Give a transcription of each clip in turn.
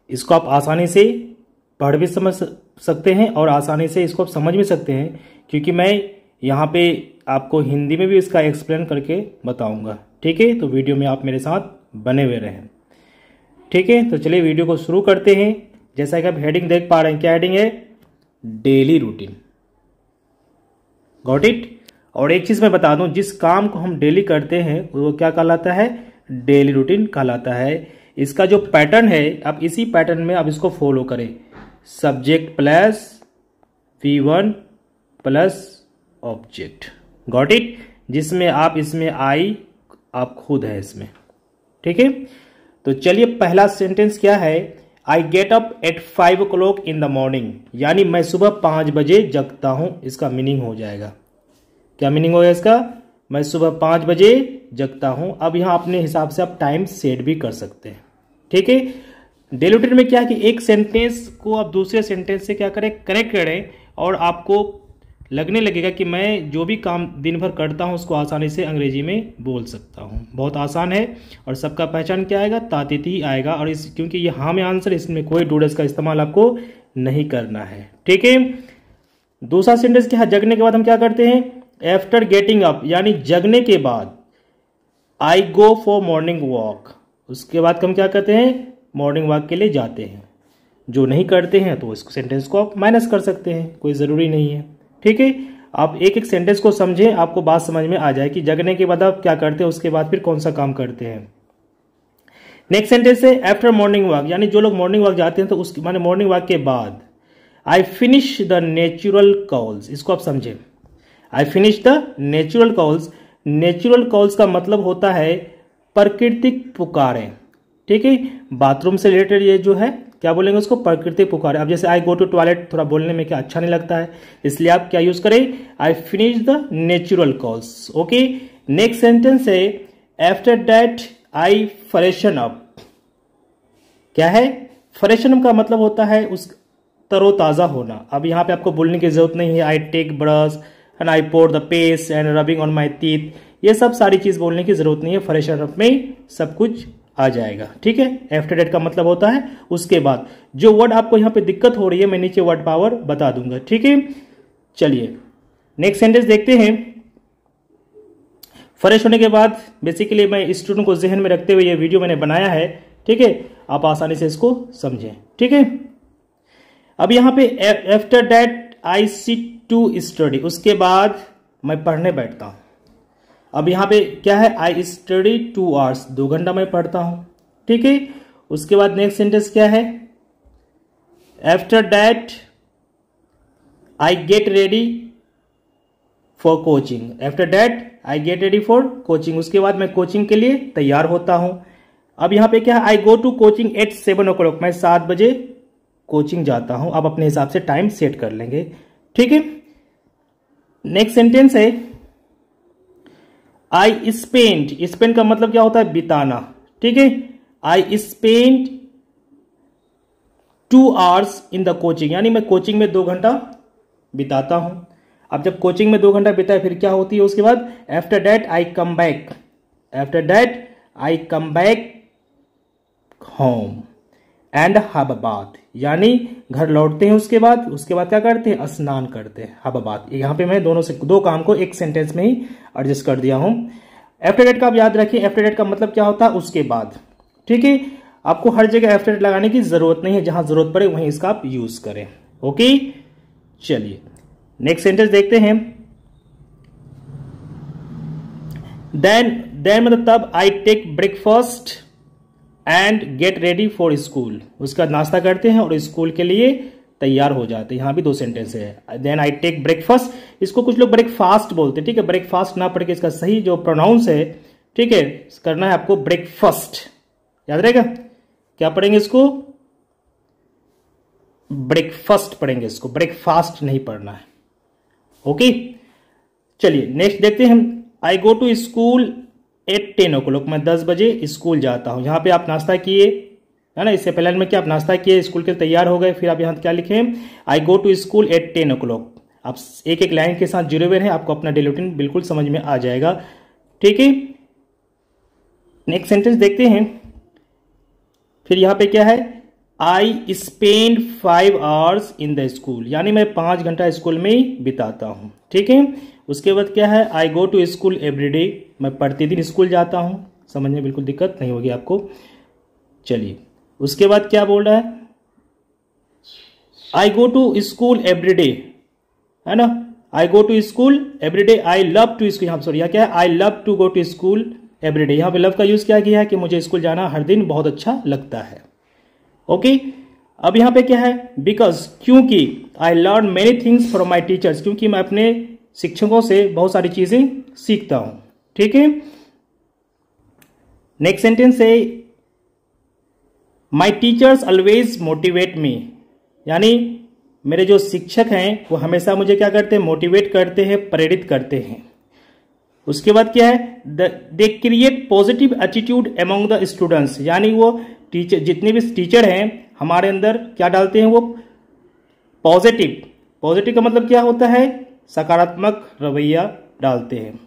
इसको आप आसानी से पढ़ भी समझ सकते हैं और आसानी से इसको आप समझ भी सकते हैं, क्योंकि मैं यहाँ पे आपको हिंदी में भी इसका एक्सप्लेन करके बताऊंगा। ठीक है, तो वीडियो में आप मेरे साथ बने हुए रहें। ठीक है, तो चलिए वीडियो को शुरू करते हैं। जैसा कि आप हेडिंग देख पा रहे हैं, क्या हेडिंग है? Daily routine. Got it. और एक चीज मैं बता दूं, जिस काम को हम डेली करते हैं वो क्या कहलाता है? डेली रूटीन कहलाता है। इसका जो पैटर्न है, आप इसी पैटर्न में आप इसको फॉलो करें। Subject plus V1 plus object. Got it. जिसमें आप इसमें आई आप खुद है इसमें। ठीक है, तो चलिए पहला सेंटेंस क्या है? I get up at 5 o'clock in the morning, यानी मैं सुबह 5 बजे जगता हूं। इसका मीनिंग हो जाएगा, क्या मीनिंग होगा इसका? मैं सुबह 5 बजे जगता हूं। अब यहां अपने हिसाब से आप टाइम सेट भी कर सकते हैं। ठीक है, डेली रूटीन में क्या है कि एक सेंटेंस को आप दूसरे सेंटेंस से क्या करें? कनेक्ट करें, और आपको लगने लगेगा कि मैं जो भी काम दिन भर करता हूं उसको आसानी से अंग्रेजी में बोल सकता हूं। बहुत आसान है, और सबका पहचान क्या आएगा? तातीती आएगा। और इस क्योंकि ये हाँ में आंसर, इसमें कोई डूडल्स का इस्तेमाल आपको नहीं करना है। ठीक है, दूसरा सेंटेंस क्या है? जगने के बाद हम क्या करते हैं? आफ्टर गेटिंग अप, यानी जगने के बाद आई गो फॉर मॉर्निंग वॉक। उसके बाद हम क्या करते हैं? मॉर्निंग वॉक के लिए जाते हैं। जो नहीं करते हैं तो इस सेंटेंस को आप माइनस कर सकते हैं, कोई ज़रूरी नहीं है। ठीक है, आप एक एक सेंटेंस को समझें, आपको बात समझ में आ जाए कि जगने के बाद आप क्या करते हैं, उसके बाद फिर कौन सा काम करते हैं। नेक्स्ट सेंटेंस है आफ्टर मॉर्निंग वॉक, यानी जो लोग मॉर्निंग वॉक जाते हैं तो उसके माने मॉर्निंग वॉक के बाद आई फिनिश द नेचुरल कॉल्स। इसको आप समझें, आई finish the natural calls. Natural calls का मतलब होता है प्राकृतिक पुकारें। ठीक है, बाथरूम से रिलेटेड ये जो है क्या बोलेंगे उसको? प्राकृतिक पुकारें। अब जैसे आई गो टू टॉयलेट, थोड़ा बोलने में क्या अच्छा नहीं लगता है, इसलिए आप क्या यूज करें? I finish the natural calls. Okay, next sentence है after that I freshen up. क्या है? फ्रेशन अप का मतलब होता है उस तरोताजा होना। अब यहाँ पे आपको बोलने की जरूरत नहीं है I take brush and I pour the paste and rubbing on my teeth. ये सब सारी चीज बोलने की जरूरत नहीं है, फ्रेशन अप में सब कुछ आ जाएगा। ठीक है, आफ्टर डेट का मतलब होता है उसके बाद। जो वर्ड आपको यहाँ पे दिक्कत हो रही है मैं नीचे वर्ड पावर बता दूंगा। ठीक है, चलिए नेक्स्ट सेंटेंस देखते हैं। फ्रेश होने के बाद बेसिकली मैं स्टूडेंट को जहन में रखते हुए ये वीडियो मैंने बनाया है। ठीक है, आप आसानी से इसको समझें। ठीक है, अब यहाँ पे after that I sit to study, उसके बाद मैं पढ़ने बैठता हूं। अब यहां पे क्या है? आई स्टडी 2 hours, 2 घंटा मैं पढ़ता हूं। ठीक है, उसके बाद नेक्स्ट सेंटेंस क्या है? After that I get ready for coaching. After that I get ready for coaching, उसके बाद मैं कोचिंग के लिए तैयार होता हूं। अब यहां पे क्या है? I go to coaching at 7 o'clock, मैं 7 बजे कोचिंग जाता हूं। आप अपने हिसाब से टाइम सेट कर लेंगे। ठीक है, नेक्स्ट सेंटेंस है आई स्पेंड। स्पेंड का मतलब क्या होता है? बिताना। ठीक है, I spend 2 hours in the coaching, यानी मैं कोचिंग में 2 घंटा बिताता हूं। अब जब कोचिंग में 2 घंटा बिताए फिर क्या होती है उसके बाद? After that I come back. After that I come back home and have a bath, यानी घर लौटते हैं उसके बाद क्या करते हैं? स्नान करते हैं, हैव अ बाथ। यहाँ पे मैं दोनों से 2 काम को एक सेंटेंस में ही एडजस्ट कर दिया हूं। आफ्टर डेट का आप याद रखिए, आफ्टर डेट का मतलब क्या होता है? उसके बाद। ठीक है, आपको हर जगह आफ्टर डेट लगाने की जरूरत नहीं है, जहां जरूरत पड़े वहीं इसका आप यूज करें। ओके, चलिए नेक्स्ट सेंटेंस देखते हैं। देन मतलब तब I take breakfast and get ready for school, उसके बाद नाश्ता करते हैं और स्कूल के लिए तैयार हो जाते हैं। यहां भी 2 सेंटेंस है। देन आई टेक ब्रेकफास्ट, इसको कुछ लोग ब्रेकफास्ट बोलते हैं। ठीक है, ब्रेकफास्ट ना पढ़ के इसका सही जो प्रोनाउंस है, ठीक है, करना है आपको ब्रेकफास्ट। याद रहेगा क्या पढ़ेंगे इसको? ब्रेकफास्ट पढ़ेंगे इसको, ब्रेकफास्ट नहीं पढ़ना है। ओके, चलिए नेक्स्ट देखते हैं हम। I go to school at 10 o'clock, मैं 10 बजे स्कूल जाता हूं। यहां पे आप नाश्ता किए है ना, इससे पहले में क्या आप नाश्ता किए, स्कूल के तैयार हो गए, फिर आप यहां क्या लिखे? I go to school at 10 o'clock। आप एक एक लाइन के साथ जुड़े हुए हैं, आपको अपना डेली रूटीन बिल्कुल समझ में आ जाएगा। ठीक है, नेक्स्ट सेंटेंस देखते हैं। फिर यहां पे क्या है? I spend 5 hours in the school, यानी मैं 5 घंटा स्कूल में ही बिताता हूँ। ठीक है, उसके बाद क्या है, I go to school every day, मैं प्रतिदिन स्कूल जाता हूँ। समझने में बिल्कुल दिक्कत नहीं होगी आपको। चलिए, उसके बाद क्या बोल रहा है, I go to school every day, है ना, I go to school every day, I love to school, यहाँ सॉरी यहाँ क्या है, I love to go to school every day. यहाँ पे लव का यूज क्या किया है कि मुझे स्कूल जाना हर दिन बहुत अच्छा लगता है। ओके, अब यहाँ पे क्या है, बिकॉज, क्योंकि, I learn many things from my teachers, क्योंकि मैं अपने शिक्षकों से बहुत सारी चीजें सीखता हूं। ठीक है, नेक्स्ट सेंटेंस है, my teachers always motivate me, यानी मेरे जो शिक्षक हैं वो हमेशा मुझे क्या करते हैं, मोटिवेट करते हैं, प्रेरित करते हैं। उसके बाद क्या है, they create positive attitude among the students, यानी वो टीचर, जितने भी टीचर हैं हमारे अंदर क्या डालते हैं, वो पॉजिटिव, पॉजिटिव का मतलब क्या होता है, सकारात्मक रवैया डालते हैं।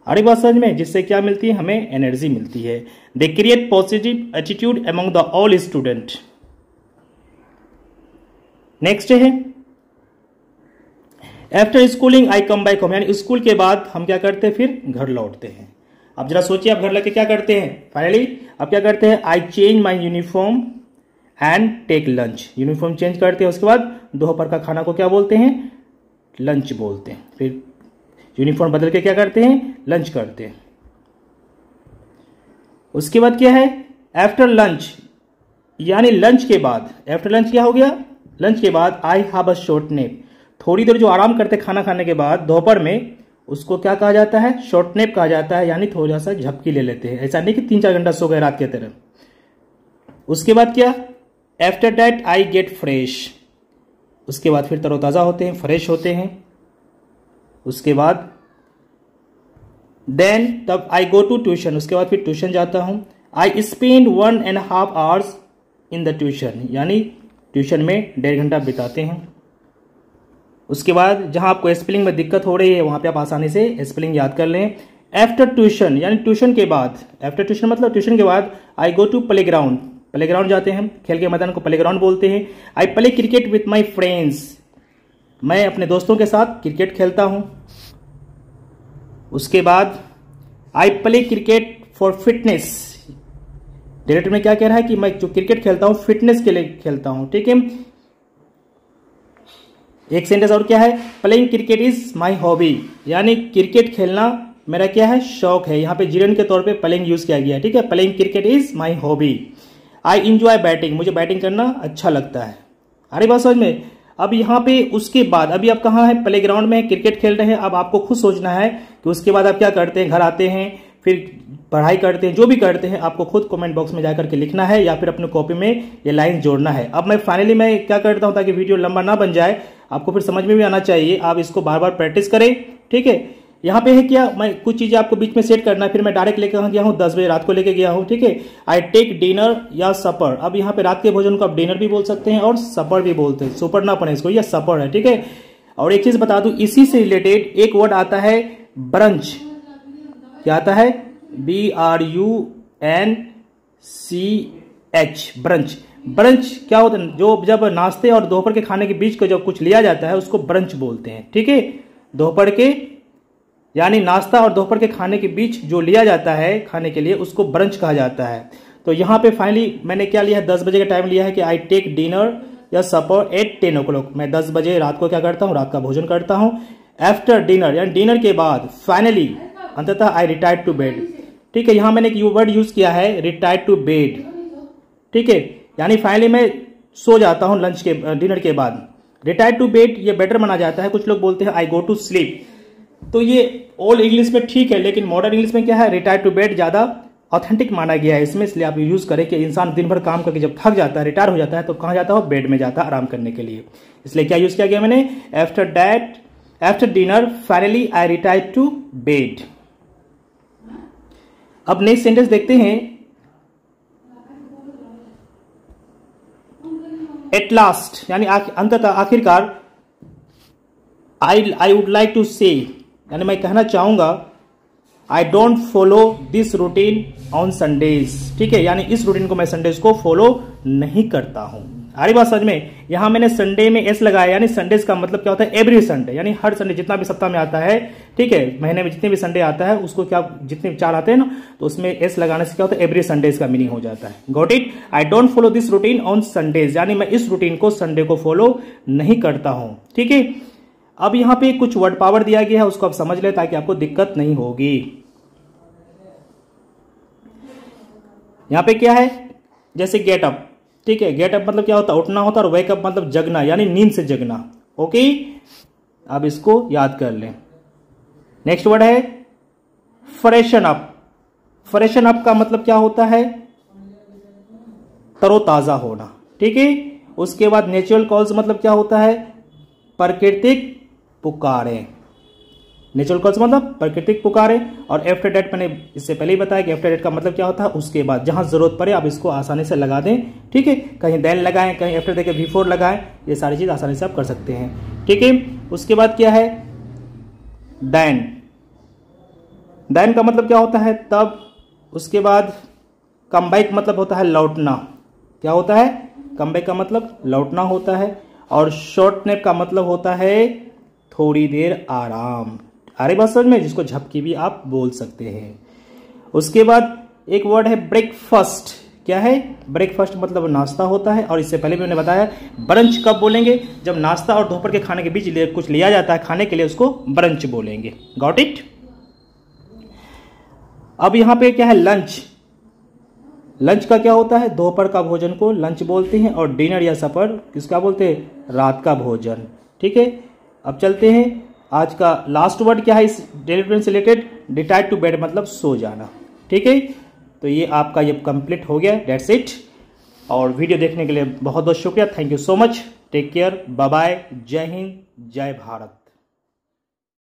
अरे बात समझ में, जिससे क्या मिलती है, हमें एनर्जी मिलती है। They create positive attitude among the all student. Next है, आफ्टर स्कूलिंग आई कम बैक होम, यानी स्कूल के बाद हम क्या करते हैं, फिर घर लौटते हैं। अब जरा सोचिए, आप घर लौट के क्या करते हैं, फाइनली अब क्या करते हैं, I change my uniform and take lunch, uniform change करते हैं, उसके बाद दोपहर का खाना को क्या बोलते हैं, लंच बोलते हैं। फिर यूनिफॉर्म बदल के क्या करते हैं, लंच करते हैं। उसके बाद क्या है, आफ्टर लंच, यानी लंच के बाद, आफ्टर लंच क्या हो गया, लंच के बाद I have a short nap, थोड़ी देर जो आराम करते खाना खाने के बाद दोपहर में, उसको क्या कहा जाता है, शॉर्ट नैप कहा जाता है, यानी थोड़ा सा झपकी ले लेते हैं, ऐसा नहीं कि 3-4 घंटा सो गए रात के तरह। उसके बाद क्या, after that I get fresh, उसके बाद फिर तरोताजा होते हैं, फ्रेश होते हैं। उसके बाद देन तब आई गो टू ट्यूशन, उसके बाद फिर ट्यूशन जाता हूं। I spend 1.5 hours in the tuition, यानी ट्यूशन में 1.5 घंटा बिताते हैं। उसके बाद जहां आपको स्पेलिंग में दिक्कत हो रही है वहां पे आप आसानी से स्पेलिंग याद कर लें। आफ्टर ट्यूशन, यानी ट्यूशन के बाद, आफ्टर ट्यूशन मतलब ट्यूशन के बाद, आई गो टू प्लेग्राउंड, प्लेग्राउंड जाते हैं, खेल के मैदान को प्लेग्राउंड बोलते हैं। I play cricket with my friends, मैं अपने दोस्तों के साथ क्रिकेट खेलता हूं। उसके बाद I play cricket for fitness, director में क्या कह रहा है कि मैं जो क्रिकेट खेलता हूं फिटनेस के लिए खेलता हूं। ठीक है, एक सेंटेंस और क्या है, playing cricket is my hobby, यानी क्रिकेट खेलना मेरा क्या है, शौक है। यहाँ पे जीरन के तौर पे प्लेइंग यूज किया गया है। ठीक है, playing cricket is my hobby. I enjoy batting, मुझे बैटिंग करना अच्छा लगता है। अरे बात समझ में। अब यहाँ पे उसके बाद अभी आप कहाँ है, प्ले ग्राउंड में क्रिकेट खेल रहे हैं। अब आपको खुद सोचना है कि उसके बाद आप क्या करते हैं, घर आते हैं, फिर पढ़ाई करते हैं, जो भी करते हैं आपको खुद कमेंट बॉक्स में जाकर के लिखना है या फिर अपने कॉपी में ये लाइन जोड़ना है। अब मैं फाइनली मैं क्या करता हूं ताकि वीडियो लंबा ना बन जाए, आपको फिर समझ में भी आना चाहिए, आप इसको बार बार प्रैक्टिस करें। ठीक है, यहाँ पे है क्या, मैं कुछ चीजें आपको बीच में सेट करना है, फिर मैं डायरेक्ट लेकर गया हूँ 10 बजे रात को लेके गया हूँ। ठीक है, आई टेक डिनर या सपर, अब यहाँ पे रात के भोजन को आप डिनर भी बोल सकते हैं और सपर भी बोलते हैं, सुपर ना पड़े इसको, यह सपर है। ठीक है, और एक चीज बता दूं, इसी से रिलेटेड एक वर्ड आता है ब्रंच, क्या आता है, BRUNCH, ब्रंच। ब्रंच क्या होता है, जो जब नाश्ते और दोपहर के खाने के बीच को जब कुछ लिया जाता है उसको ब्रंच बोलते हैं। ठीक है, दोपहर के यानी नाश्ता और दोपहर के खाने के बीच जो लिया जाता है खाने के लिए उसको ब्रंच कहा जाता है। तो यहाँ पे फाइनली मैंने क्या लिया है, 10 बजे का टाइम लिया है कि आई टेक डिनर या सपर एट 10 o'clock, मैं 10 बजे रात को क्या करता हूँ, रात का भोजन करता हूँ। आफ्टर डिनर यानी डिनर के बाद, फाइनली अंततः आई रिटायर टू बेड। ठीक है, यहाँ मैंने एक वर्ड यूज किया है रिटायर टू बेड। ठीक है, यानी फाइनली मैं सो जाता हूँ लंच के डिनर के बाद। रिटायर टू बेड ये बेटर माना जाता है, कुछ लोग बोलते हैं आई गो टू स्लीप, तो ये ओल्ड इंग्लिश में ठीक है, लेकिन मॉडर्न इंग्लिश में क्या है, रिटायर टू बेड ज्यादा ऑथेंटिक माना गया है इसमें, इसलिए आप यूज करें कि इंसान दिन भर काम करके जब थक जाता है, रिटायर हो जाता है, तो कहां जाता है, बेड में जाता है आराम करने के लिए। इसलिए क्या यूज किया गया मैंने, after dinner finally I retire to bed. अब नेक्स्ट सेंटेंस देखते हैं, एट लास्ट यानी अंततः आखिरकार, आई वुड लाइक टू से यानी मैं कहना चाहूंगा, I don't follow this routine on Sundays. ठीक है, यानी इस रूटीन को मैं संडेज को फॉलो नहीं करता हूं। आ रही बात समझ में? यहां मैंने संडे में एस लगाया, यानी संडेज का मतलब क्या होता है? एवरी संडे, यानी हर संडे, जितना भी सप्ताह में आता है, ठीक है, महीने में जितने भी संडे आता है उसको क्या, जितने 4 आते हैं ना, तो उसमें एस लगाने से क्या होता है? एवरी संडेज का मीनिंग हो जाता है। Got it? I don't follow this routine on Sundays, यानी मैं इस रूटीन को संडे को फॉलो नहीं करता हूं। ठीक है, अब यहां पे कुछ वर्ड पावर दिया गया है, उसको आप समझ ले ताकि आपको दिक्कत नहीं होगी। यहां पे क्या है? जैसे गेट अप, ठीक है, गेट अप मतलब क्या होता है? उठना होता है, और वेक अप मतलब जगना, यानी नींद से जगना। ओके, अब इसको याद कर लें। नेक्स्ट वर्ड है फ्रेशन अप। फ्रेशन अप का मतलब क्या होता है? तरोताजा होना। ठीक है, उसके बाद नेचुरल कॉल्स मतलब क्या होता है? प्राकृतिक पुकारे। नेचुरल कॉल्स मतलब प्राकृतिक पुकारे। और आफ्टर डेट मैंने इससे पहले ही बताया कि आफ्टर डेट का मतलब क्या होता है? उसके बाद, जहां जरूरत पड़े आप इसको आसानी से लगा दें। ठीक है, कहीं देन लगाएं, कहीं आफ्टर देके बिफोर लगाएं, ये सारी चीज आसानी से आप कर सकते हैं। ठीक है, उसके बाद क्या है? दैन। दैन का मतलब क्या होता है? तब। उसके बाद कम बैक मतलब होता है लौटना। क्या होता है? कम बैक का मतलब लौटना होता है। और शॉर्ट नैप का मतलब होता है थोड़ी देर आराम। आ रही बात समझ में? जिसको झपकी भी आप बोल सकते हैं। उसके बाद एक वर्ड है ब्रेकफास्ट। क्या है? ब्रेकफास्ट मतलब नाश्ता होता है। और इससे पहले भी मैंने बताया ब्रंच कब बोलेंगे? जब नाश्ता और दोपहर के खाने के बीच कुछ लिया जाता है खाने के लिए, उसको ब्रंच बोलेंगे। Got it? अब यहां पे क्या है? लंच। लंच का क्या होता है? दोपहर का भोजन को लंच बोलते हैं। और डिनर या सफर किसका बोलते हैं? रात का भोजन। ठीक है, अब चलते हैं। आज का लास्ट वर्ड क्या है इस डेली रूटीन से रिलेटेड? रिटायर टू बेड मतलब सो जाना। ठीक है, तो ये आपका ये कंप्लीट हो गया। That's it. और वीडियो देखने के लिए बहुत बहुत शुक्रिया। Thank you so much. Take care, bye bye, जय हिंद, जय भारत।